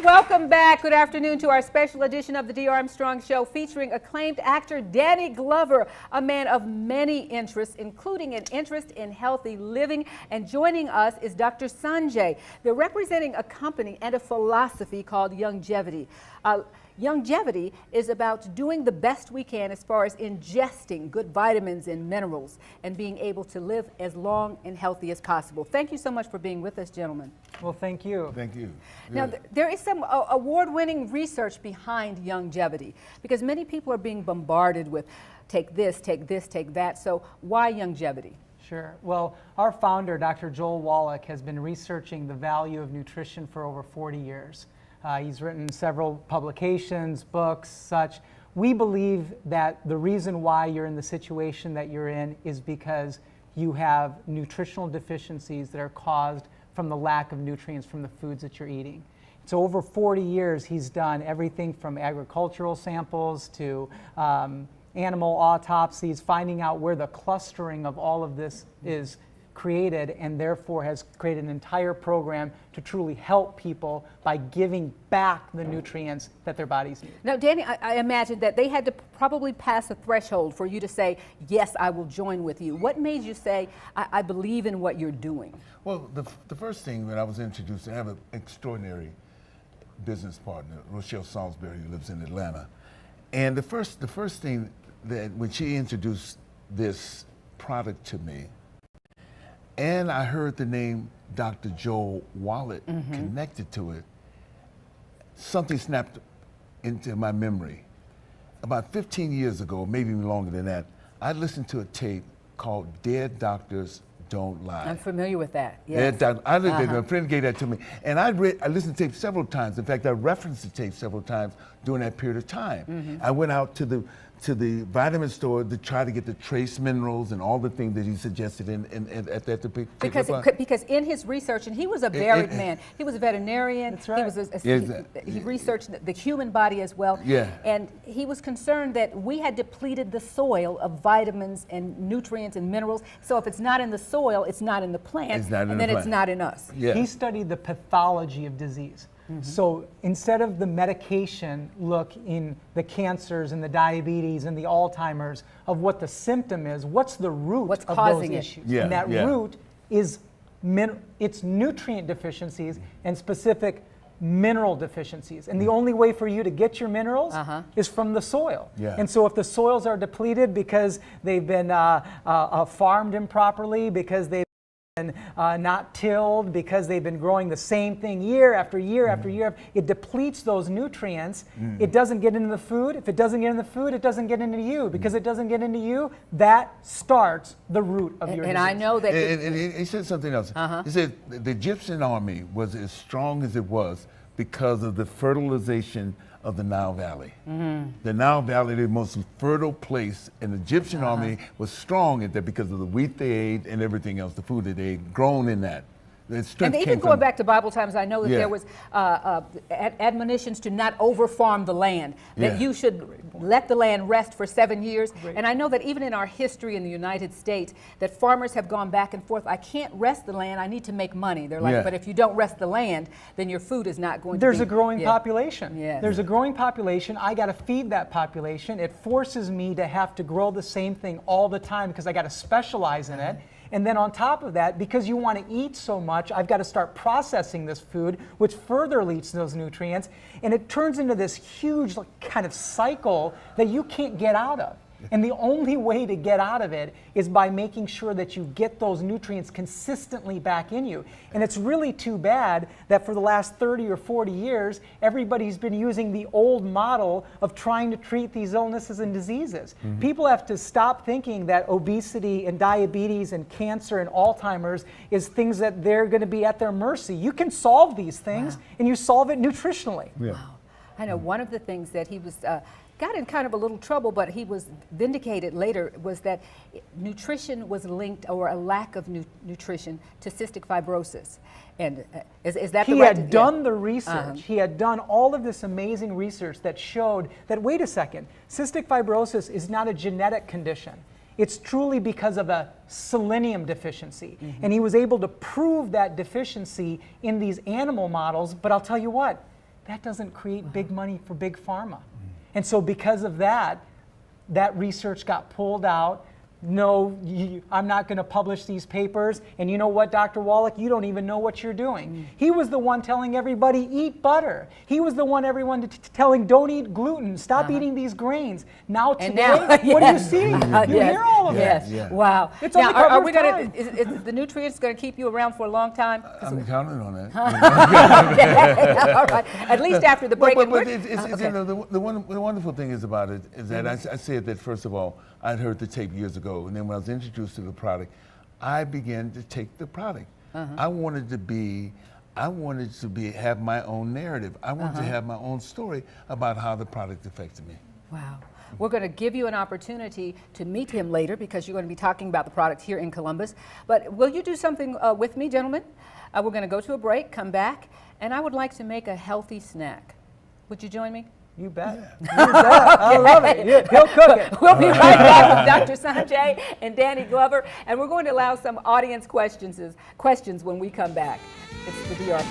welcome back. Good afternoon to our special edition of the Dee Armstrong Show featuring acclaimed actor Danny Glover, a man of many interests, including an interest in healthy living. And joining us is Dr. Sanjay. They're representing a company and a philosophy called Youngevity. Youngevity is about doing the best we can as far as ingesting good vitamins and minerals and being able to live as long and healthy as possible. Thank you so much for being with us, gentlemen. Well, thank you. Thank you. Now, there is some award-winning research behind Youngevity because many people are being bombarded with take this, take this, take that. So why Youngevity? Sure. Well, our founder, Dr. Joel Wallach, has been researching the value of nutrition for over 40 years. He's written several publications, books, such. We believe that the reason why you're in the situation that you're in is because you have nutritional deficiencies that are caused from the lack of nutrients from the foods that you're eating. So over 40 years, he's done everything from agricultural samples to animal autopsies, finding out where the clustering of all of this is created, and therefore has created an entire program to truly help people by giving back the nutrients that their bodies need. Now, Danny, I imagine that they had to probably pass a threshold for you to say, yes, I will join with you. What made you say, I believe in what you're doing? Well, the first thing when I was introduced, I have an extraordinary business partner, Rochelle Salisbury, who lives in Atlanta. And the first thing that when she introduced this product to me, and I heard the name Dr. Joel Wallach connected to it, something snapped into my memory. About 15 years ago, maybe even longer than that, I listened to a tape called Dead Doctors Don't Lie. I'm familiar with that. Yes. A friend gave that to me. And I listened to tape several times. In fact, I referenced the tape several times during that period of time. I went out to the vitamin store to try to get the trace minerals and all the things that he suggested at that because in his research, and he was a varied man. He was a veterinarian. That's right. He researched the human body as well. Yeah. And he was concerned that we had depleted the soil of vitamins and nutrients and minerals. So if it's not in the soil, it's not in the plant, it's not in us. Yeah. He studied the pathology of disease. So instead of the medication, look in the cancers and the diabetes and the Alzheimer's of what the symptom is, what's the root of those issues? Yeah, and that root is it's nutrient deficiencies and specific mineral deficiencies. And the only way for you to get your minerals is from the soil. Yeah. And so if the soils are depleted because they've been farmed improperly, because they've not tilled, because they've been growing the same thing year after year after year, it depletes those nutrients. It doesn't get into the food. If it doesn't get in the food, it doesn't get into you. Because it doesn't get into you, that starts the root of your disease. And I know that... And he said something else. He said the Egyptian army was as strong as it was because of the fertilization of the Nile Valley. The Nile Valley, the most fertile place, and the Egyptian army was strong at that because of the wheat they ate and everything else, the food that they had grown in that. And even going back to Bible times, I know that there was admonitions to not over-farm the land, that you should let the land rest for 7 years. And I know that even in our history in the United States, that farmers have gone back and forth. I can't rest the land, I need to make money. They're like, but if you don't rest the land, then your food is not going to be... There's a growing population. Yeah. There's a growing population. I got to feed that population. It forces me to have to grow the same thing all the time because I got to specialize in it. And then on top of that, because you want to eat so much, I've got to start processing this food, which further leads to those nutrients. And it turns into this huge kind of cycle that you can't get out of. And the only way to get out of it is by making sure that you get those nutrients consistently back in you. And it's really too bad that for the last 30 or 40 years, everybody's been using the old model of trying to treat these illnesses and diseases. People have to stop thinking that obesity and diabetes and cancer and Alzheimer's is things that they're going to be at their mercy. You can solve these things, and you solve it nutritionally. Wow. I know one of the things that he was... got in kind of a little trouble, but he was vindicated later, was that nutrition was linked, or a lack of nutrition, to cystic fibrosis. And is that he had done the research. He had done all of this amazing research that showed that, wait a second, cystic fibrosis is not a genetic condition. It's truly because of a selenium deficiency. And he was able to prove that deficiency in these animal models, but I'll tell you what, that doesn't create big money for big pharma. And so because of that, that research got pulled out. No, I'm not going to publish these papers. And you know what, Dr. Wallach, you don't even know what you're doing. He was the one telling everybody, eat butter. He was the one telling, don't eat gluten, stop eating these grains. Now today, what do you see? You hear all of Yes. that. Yeah. Wow. It's now, on the cover are we of gonna? Time. Is the nutrients going to keep you around for a long time? I'm counting on that. All right. At least after the break. But you know, the wonderful thing is about it is that I said that, first of all, I'd heard the tape years ago, and then when I was introduced to the product, I began to take the product. I wanted to have my own narrative. I wanted to have my own story about how the product affected me. Wow. We're going to give you an opportunity to meet him later because you're going to be talking about the product here in Columbus. But will you do something with me, gentlemen? We're going to go to a break, come back, and I would like to make a healthy snack. Would you join me? You bet. You bet. I love it. He'll cook it. We'll be right back with Dr. Sanjay and Danny Glover, and we're going to allow some audience questions when we come back. It's the DR.